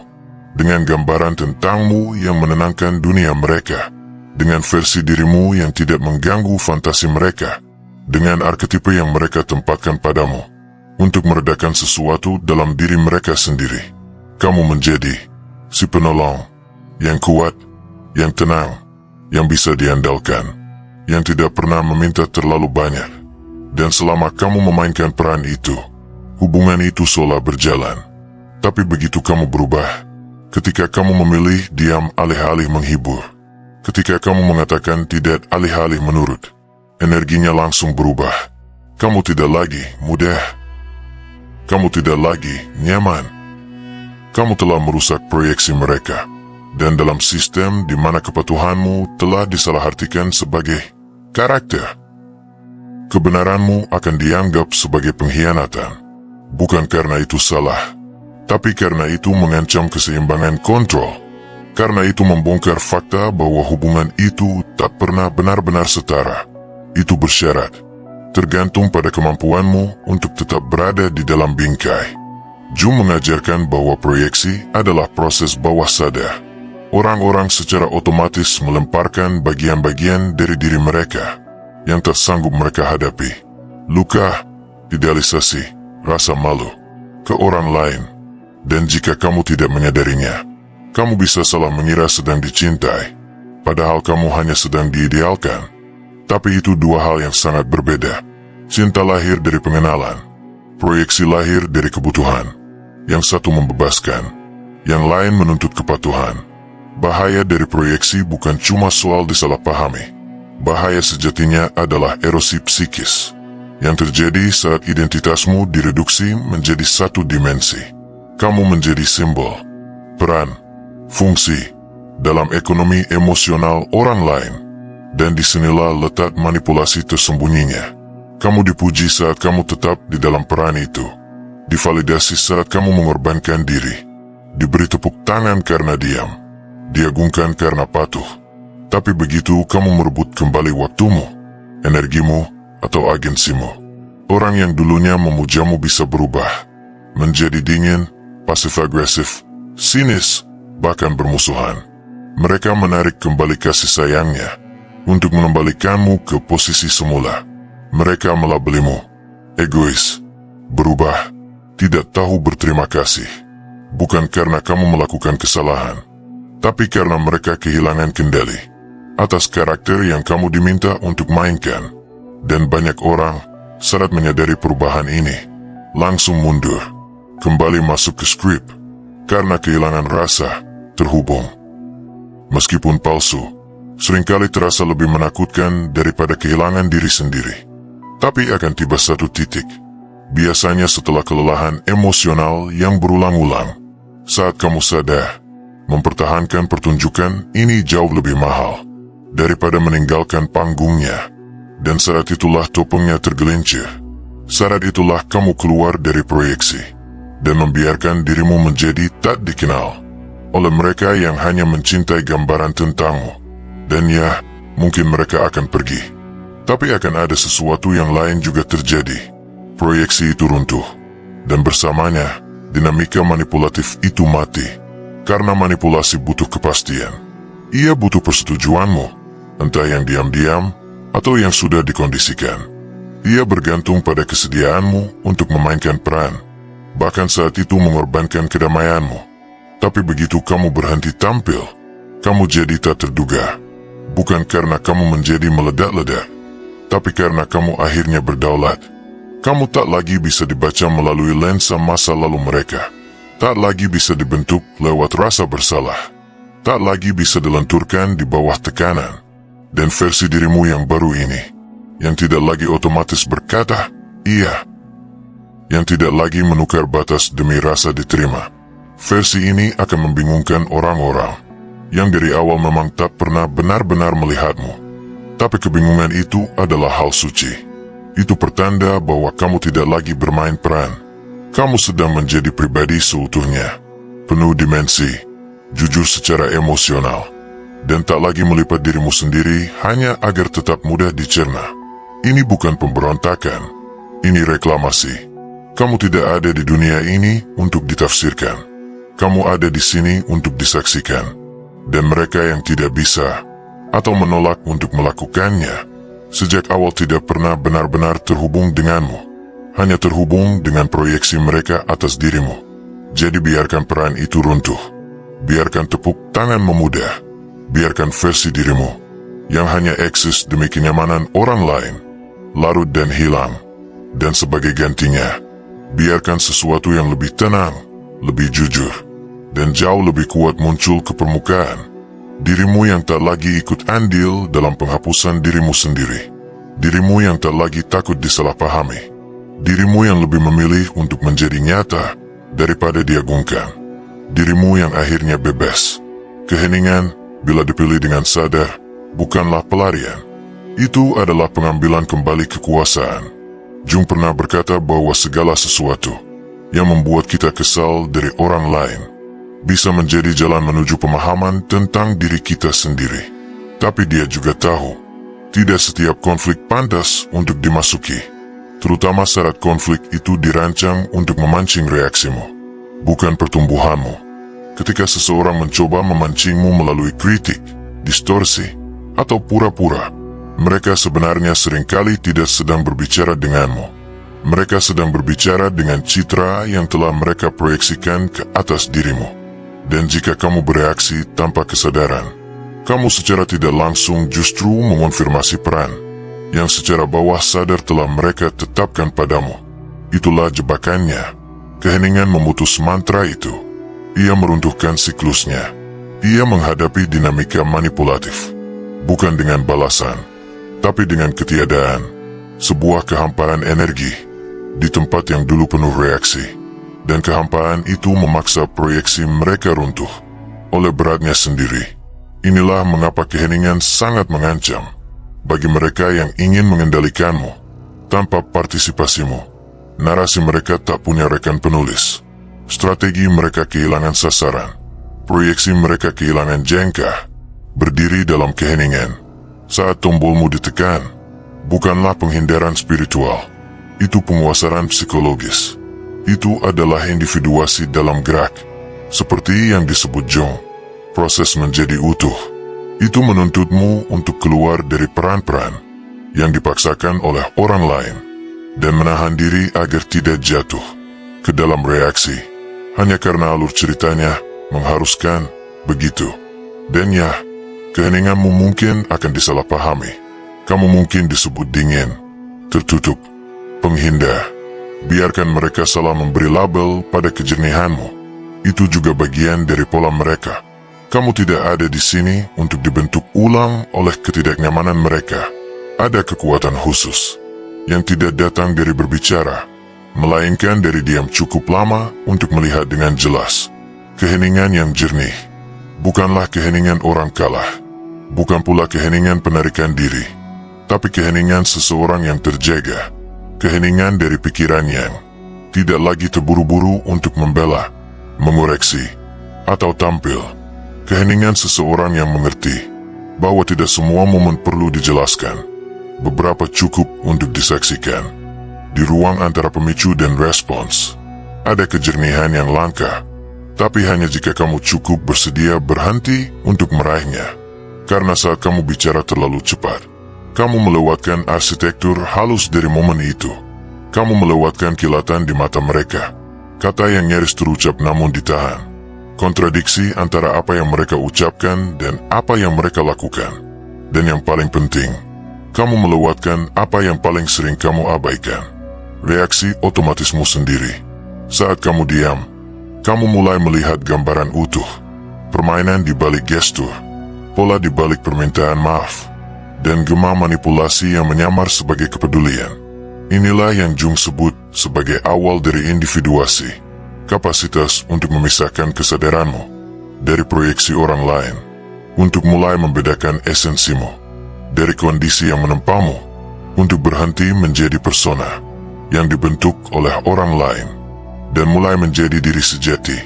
dengan gambaran tentangmu yang menenangkan dunia mereka, dengan versi dirimu yang tidak mengganggu fantasi mereka, dengan arketipe yang mereka tempatkan padamu, untuk meredakan sesuatu dalam diri mereka sendiri. Kamu menjadi si penolong, yang kuat, yang tenang, yang bisa diandalkan, yang tidak pernah meminta terlalu banyak. Dan selama kamu memainkan peran itu, hubungan itu seolah berjalan. Tapi begitu kamu berubah, ketika kamu memilih diam alih-alih menghibur, ketika kamu mengatakan tidak alih-alih menurut, energinya langsung berubah. Kamu tidak lagi mudah. Kamu tidak lagi nyaman. Kamu telah merusak proyeksi mereka. Dan dalam sistem di mana kepatuhanmu telah disalahartikan sebagai karakter, kebenaranmu akan dianggap sebagai pengkhianatan. Bukan karena itu salah, tapi karena itu mengancam keseimbangan kontrol. Karena itu membongkar fakta bahwa hubungan itu tak pernah benar-benar setara. Itu bersyarat, tergantung pada kemampuanmu untuk tetap berada di dalam bingkai. Jung mengajarkan bahwa proyeksi adalah proses bawah sadar. Orang-orang secara otomatis melemparkan bagian-bagian dari diri mereka yang tak sanggup mereka hadapi. Luka, idealisasi, rasa malu, ke orang lain. Dan jika kamu tidak menyadarinya, kamu bisa salah mengira sedang dicintai, padahal kamu hanya sedang diidealkan. Tapi itu dua hal yang sangat berbeda. Cinta lahir dari pengenalan, proyeksi lahir dari kebutuhan. Yang satu membebaskan, yang lain menuntut kepatuhan. Bahaya dari proyeksi bukan cuma soal disalahpahami. Bahaya sejatinya adalah erosi psikis, yang terjadi saat identitasmu direduksi menjadi satu dimensi. Kamu menjadi simbol, peran, fungsi dalam ekonomi emosional orang lain. Dan disinilah letak manipulasi tersembunyinya. Kamu dipuji saat kamu tetap di dalam peran itu. Divalidasi saat kamu mengorbankan diri. Diberi tepuk tangan karena diam. Diagungkan karena patuh. Tapi begitu kamu merebut kembali waktumu, energimu, atau agensimu, orang yang dulunya memujamu bisa berubah menjadi dingin, pasif-agresif, sinis, bahkan bermusuhan. Mereka menarik kembali kasih sayangnya untuk mengembalikanmu ke posisi semula. Mereka melabelimu egois, berubah, tidak tahu berterima kasih. Bukan karena kamu melakukan kesalahan, tapi karena mereka kehilangan kendali. atas karakter yang kamu diminta untuk mainkan. Dan banyak orang saat menyadari perubahan ini, langsung mundur, kembali masuk ke skrip, karena kehilangan rasa terhubung. Meskipun palsu, seringkali terasa lebih menakutkan daripada kehilangan diri sendiri. Tapi akan tiba satu titik, biasanya setelah kelelahan emosional yang berulang-ulang, saat kamu sadar, mempertahankan pertunjukan ini jauh lebih mahal daripada meninggalkan panggungnya. Dan saat itulah topengnya tergelincir. Saat itulah kamu keluar dari proyeksi dan membiarkan dirimu menjadi tak dikenal oleh mereka yang hanya mencintai gambaran tentangmu. Dan ya, mungkin mereka akan pergi, tapi akan ada sesuatu yang lain juga terjadi. Proyeksi itu runtuh, dan bersamanya dinamika manipulatif itu mati. Karena manipulasi butuh kepastian. Ia butuh persetujuanmu, entah yang diam-diam atau yang sudah dikondisikan. Ia bergantung pada kesediaanmu untuk memainkan peran, bahkan saat itu mengorbankan kedamaianmu. Tapi begitu kamu berhenti tampil, kamu jadi tak terduga. Bukan karena kamu menjadi meledak-ledak, tapi karena kamu akhirnya berdaulat. Kamu tak lagi bisa dibaca melalui lensa masa lalu mereka. Tak lagi bisa dibentuk lewat rasa bersalah. Tak lagi bisa dilenturkan di bawah tekanan. Dan versi dirimu yang baru ini, yang tidak lagi otomatis berkata, iya. Yang tidak lagi menukar batas demi rasa diterima. Versi ini akan membingungkan orang-orang yang dari awal memang tak pernah benar-benar melihatmu. Tapi kebingungan itu adalah hal suci. Itu pertanda bahwa kamu tidak lagi bermain peran. Kamu sedang menjadi pribadi seutuhnya, penuh dimensi, jujur secara emosional, dan tak lagi melipat dirimu sendiri hanya agar tetap mudah dicerna. Ini bukan pemberontakan, ini reklamasi. Kamu tidak ada di dunia ini untuk ditafsirkan. Kamu ada di sini untuk disaksikan. Dan mereka yang tidak bisa atau menolak untuk melakukannya, sejak awal tidak pernah benar-benar terhubung denganmu. Hanya terhubung dengan proyeksi mereka atas dirimu. Jadi biarkan peran itu runtuh. Biarkan tepuk tangan memudar. Biarkan versi dirimu yang hanya eksis demi kenyamanan orang lain larut dan hilang. Dan sebagai gantinya, biarkan sesuatu yang lebih tenang, lebih jujur, dan jauh lebih kuat muncul ke permukaan. Dirimu yang tak lagi ikut andil dalam penghapusan dirimu sendiri. Dirimu yang tak lagi takut disalahpahami. Dirimu yang lebih memilih untuk menjadi nyata daripada diagungkan. Dirimu yang akhirnya bebas. Keheningan, bila dipilih dengan sadar, bukanlah pelarian. Itu adalah pengambilan kembali kekuasaan. Jung pernah berkata bahwa segala sesuatu yang membuat kita kesal dari orang lain bisa menjadi jalan menuju pemahaman tentang diri kita sendiri. Tapi dia juga tahu, tidak setiap konflik pantas untuk dimasuki. Terutama saat konflik itu dirancang untuk memancing reaksimu, bukan pertumbuhanmu. Ketika seseorang mencoba memancingmu melalui kritik, distorsi, atau pura-pura, mereka sebenarnya seringkali tidak sedang berbicara denganmu. Mereka sedang berbicara dengan citra yang telah mereka proyeksikan ke atas dirimu. Dan jika kamu bereaksi tanpa kesadaran, kamu secara tidak langsung justru mengonfirmasi peran yang secara bawah sadar telah mereka tetapkan padamu. Itulah jebakannya. Keheningan memutus mantra itu. Ia meruntuhkan siklusnya. Ia menghadapi dinamika manipulatif. Bukan dengan balasan, tapi dengan ketiadaan. Sebuah kehampaan energi di tempat yang dulu penuh reaksi. Dan kehampaan itu memaksa proyeksi mereka runtuh oleh beratnya sendiri. Inilah mengapa keheningan sangat mengancam bagi mereka yang ingin mengendalikanmu tanpa partisipasimu. Narasi mereka tak punya rekan penulis. Strategi mereka kehilangan sasaran. Proyeksi mereka kehilangan jengkah. Berdiri dalam keheningan. Saat tombolmu ditekan, bukanlah penghindaran spiritual. Itu penguasaan psikologis. Itu adalah individuasi dalam gerak. Seperti yang disebut Jung, proses menjadi utuh. Itu menuntutmu untuk keluar dari peran-peran yang dipaksakan oleh orang lain dan menahan diri agar tidak jatuh ke dalam reaksi. Hanya karena alur ceritanya mengharuskan begitu. Dan ya, Keheninganmu mungkin akan disalahpahami. Kamu mungkin disebut dingin, tertutup, penghindar. Biarkan mereka salah memberi label pada kejernihanmu. Itu juga bagian dari pola mereka. Kamu tidak ada di sini untuk dibentuk ulang oleh ketidaknyamanan mereka. Ada kekuatan khusus yang tidak datang dari berbicara, melainkan dari diam cukup lama untuk melihat dengan jelas. Keheningan yang jernih bukanlah keheningan orang kalah, bukan pula keheningan penarikan diri, tapi keheningan seseorang yang terjaga. Keheningan dari pikiran yang tidak lagi terburu-buru untuk membela, mengoreksi, atau tampil. Keheningan seseorang yang mengerti bahwa tidak semua momen perlu dijelaskan. Beberapa cukup untuk disaksikan. Di ruang antara pemicu dan respons, ada kejernihan yang langka, tapi hanya jika kamu cukup bersedia berhenti untuk meraihnya. Karena saat kamu bicara terlalu cepat, kamu melewatkan arsitektur halus dari momen itu. Kamu melewatkan kilatan di mata mereka. Kata yang nyaris terucap namun ditahan. Kontradiksi antara apa yang mereka ucapkan dan apa yang mereka lakukan. Dan yang paling penting, kamu melewatkan apa yang paling sering kamu abaikan. Reaksi otomatismu sendiri. Saat kamu diam, kamu mulai melihat gambaran utuh. Permainan di balik gestur, pola di balik permintaan maaf, dan gema manipulasi yang menyamar sebagai kepedulian. Inilah yang Jung sebut sebagai awal dari individuasi, kapasitas untuk memisahkan kesadaranmu dari proyeksi orang lain, untuk mulai membedakan esensimu dari kondisi yang menempamu, untuk berhenti menjadi persona yang dibentuk oleh orang lain, dan mulai menjadi diri sejati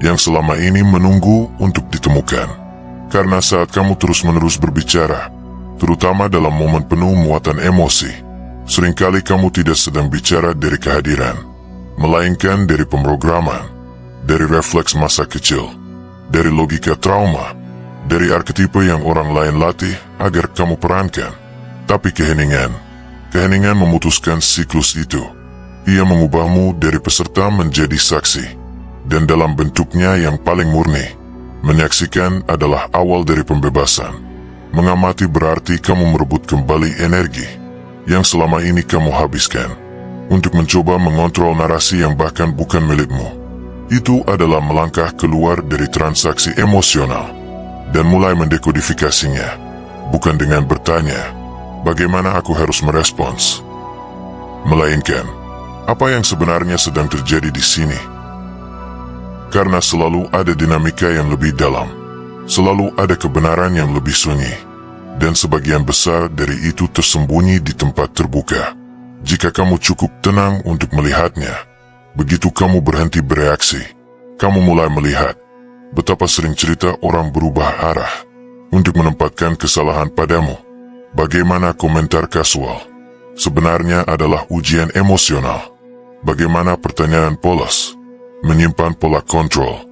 yang selama ini menunggu untuk ditemukan. Karena saat kamu terus-menerus berbicara, terutama dalam momen penuh muatan emosi, seringkali kamu tidak sedang bicara dari kehadiran, melainkan dari pemrograman, dari refleks masa kecil, dari logika trauma, dari arketipe yang orang lain latih agar kamu perankan. Tapi keheningan memutuskan siklus itu. Ia mengubahmu dari peserta menjadi saksi, dan dalam bentuknya yang paling murni. Menyaksikan adalah awal dari pembebasan. Mengamati berarti kamu merebut kembali energi yang selama ini kamu habiskan untuk mencoba mengontrol narasi yang bahkan bukan milikmu. Itu adalah melangkah keluar dari transaksi emosional dan mulai mendekodifikasinya, bukan dengan bertanya, bagaimana aku harus merespons, melainkan, apa yang sebenarnya sedang terjadi di sini? Karena selalu ada dinamika yang lebih dalam, selalu ada kebenaran yang lebih sunyi, dan sebagian besar dari itu tersembunyi di tempat terbuka. Jika kamu cukup tenang untuk melihatnya, begitu kamu berhenti bereaksi, kamu mulai melihat betapa sering cerita orang berubah arah untuk menempatkan kesalahan padamu. Bagaimana komentar kasual sebenarnya adalah ujian emosional. Bagaimana pertanyaan polos menyimpan pola kontrol.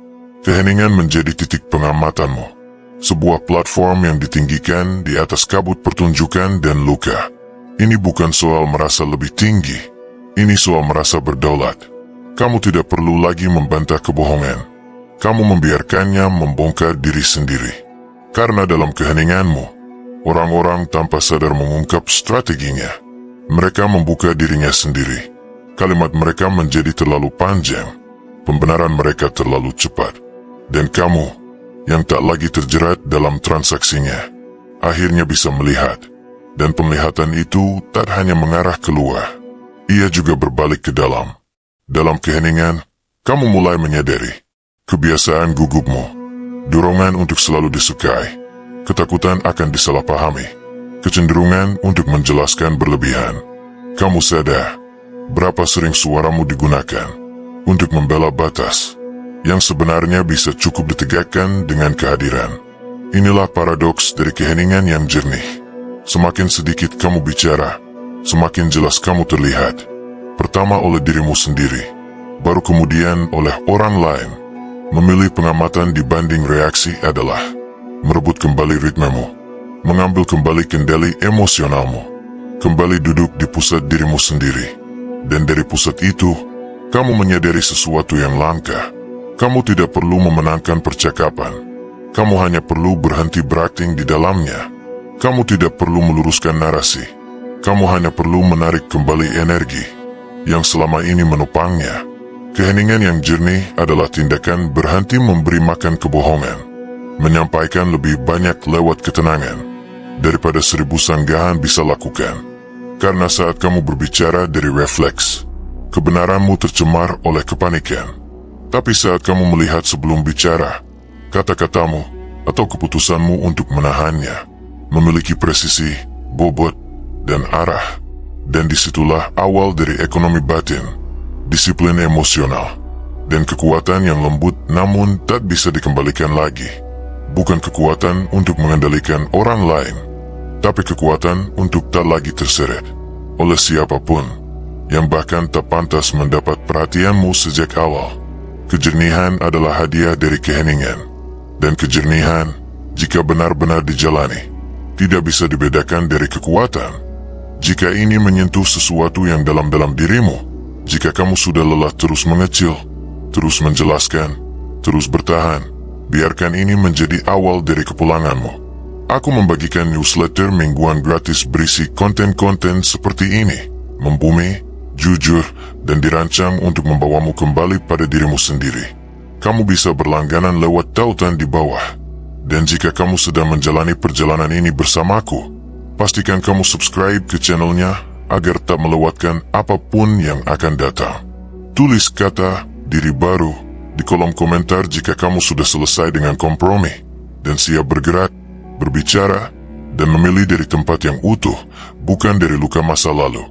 Keheningan menjadi titik pengamatanmu. Sebuah platform yang ditinggikan di atas kabut pertunjukan dan luka. Ini bukan soal merasa lebih tinggi. Ini soal merasa berdaulat. Kamu tidak perlu lagi membantah kebohongan. Kamu membiarkannya membongkar diri sendiri. Karena dalam keheninganmu, orang-orang tanpa sadar mengungkap strateginya. Mereka membuka dirinya sendiri. Kalimat mereka menjadi terlalu panjang. Pembenaran mereka terlalu cepat. Dan kamu, yang tak lagi terjerat dalam transaksinya, akhirnya bisa melihat. Dan penglihatan itu tak hanya mengarah keluar. Ia juga berbalik ke dalam. Dalam keheningan, kamu mulai menyadari kebiasaan gugupmu, dorongan untuk selalu disukai, ketakutan akan disalahpahami, kecenderungan untuk menjelaskan berlebihan. Kamu sadar berapa sering suaramu digunakan untuk membela batas yang sebenarnya bisa cukup ditegakkan dengan kehadiran. Inilah paradoks dari keheningan yang jernih. Semakin sedikit kamu bicara, semakin jelas kamu terlihat. Pertama oleh dirimu sendiri, baru kemudian oleh orang lain. Memilih pengamatan dibanding reaksi adalah merebut kembali ritmemu, mengambil kembali kendali emosionalmu, kembali duduk di pusat dirimu sendiri. Dan dari pusat itu, kamu menyadari sesuatu yang langka. Kamu tidak perlu memenangkan percakapan. Kamu hanya perlu berhenti berakting di dalamnya. Kamu tidak perlu meluruskan narasi. Kamu hanya perlu menarik kembali energi yang selama ini menopangnya. Keheningan yang jernih adalah tindakan berhenti memberi makan kebohongan, menyampaikan lebih banyak lewat ketenangan daripada 1000 sanggahan bisa lakukan. Karena saat kamu berbicara dari refleks, kebenaranmu tercemar oleh kepanikan. Tapi saat kamu melihat sebelum bicara, kata-katamu atau keputusanmu untuk menahannya memiliki presisi, bobot, dan arah. Dan disitulah awal dari ekonomi batin, disiplin emosional, dan kekuatan yang lembut namun tak bisa dikembalikan lagi. Bukan kekuatan untuk mengendalikan orang lain, tapi kekuatan untuk tak lagi terseret oleh siapapun yang bahkan tak pantas mendapat perhatianmu sejak awal. Kejernihan adalah hadiah dari keheningan, dan kejernihan, jika benar-benar dijalani, tidak bisa dibedakan dari kekuatan. Jika ini menyentuh sesuatu yang dalam-dalam dirimu, jika kamu sudah lelah terus mengecil, terus menjelaskan, terus bertahan, biarkan ini menjadi awal dari kepulanganmu. Aku membagikan newsletter mingguan gratis berisi konten-konten seperti ini, membumi, jujur, dan dirancang untuk membawamu kembali pada dirimu sendiri. Kamu bisa berlangganan lewat tautan di bawah. Dan jika kamu sedang menjalani perjalanan ini bersamaku, pastikan kamu subscribe ke channelnya agar tak melewatkan apapun yang akan datang. Tulis kata diri baru di kolom komentar jika kamu sudah selesai dengan kompromi dan siap bergerak, berbicara, dan memilih dari tempat yang utuh, bukan dari luka masa lalu.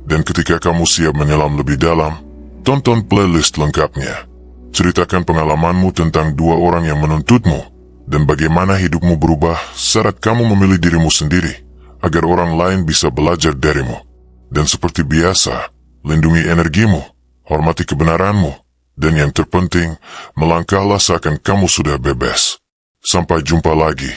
Dan ketika kamu siap menyelam lebih dalam, tonton playlist lengkapnya. Ceritakan pengalamanmu tentang 2 orang yang menuntutmu dan bagaimana hidupmu berubah saat kamu memilih dirimu sendiri agar orang lain bisa belajar darimu. Dan seperti biasa, lindungi energimu, hormati kebenaranmu, dan yang terpenting, melangkahlah seakan kamu sudah bebas. Sampai jumpa lagi.